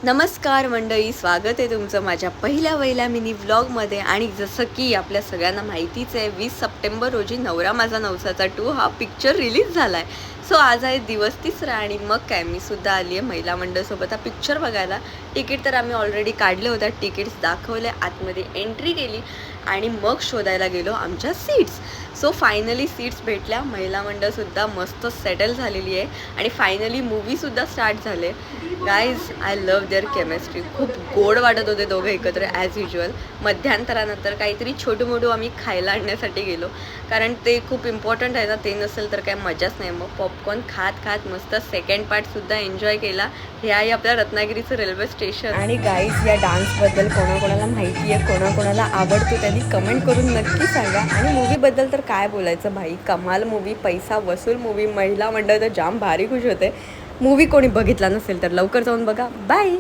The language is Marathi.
नमस्कार मंडळी, स्वागत आहे तुमचं माझ्या पहिल्या मिनी व्लॉगमध्ये. आणि जसं की आपल्या सगळ्यांना माहितीच आहे, 20 सप्टेंबर रोजी नवरा माझा नवसाचा 2 हा पिक्चर रिलीज झाला आहे. सो आज आहे दिवस तिसरा आणि मग काय मी सुद्धा आली आहे महिला मंडळसोबत हा पिक्चर बघायला. तिकीट तर आम्ही ऑलरेडी काढले होत्या, तिकीट्स दाखवले, आतमध्ये एंट्री केली आणि मग शोधायला गेलो आमच्या सीट्स. सो फायनली सीट्स भेटल्या. महिला मंडळसुद्धा मस्त सेटल झालेली आहे आणि फायनली मूवीसुद्धा स्टार्ट झाले. Guys, I love their chemistry. खूप गोड वाटत होते दोघं एकत्र ॲज युजल. मध्यांतरानंतर काहीतरी छोटं मोठं आम्ही खायला आणण्यासाठी गेलो, कारण ते खूप इम्पॉर्टंट आहे ना. ते नसेल तर काय मजाच नाही. मग पॉपकॉर्न खात खात मस्त सेकंड पार्टसुद्धा एन्जॉय केला. हे आहे आपल्या रत्नागिरीचं रेल्वे स्टेशन. आणि गाईज, या डान्सबद्दल कोणाकोणाला माहिती आहे, कोणाकोणाला आवडतो त्यांनी कमेंट करून नक्की सांगा. आणि मूवीबद्दल तर काय बोलायचं भाई, कमाल मूवी, पैसा वसूल मूवी. महिला मंडळ तर जाम भारी खुश होते. मूवी कोणी बघितला नसेल तर लवकर जाऊन बघा. बाय.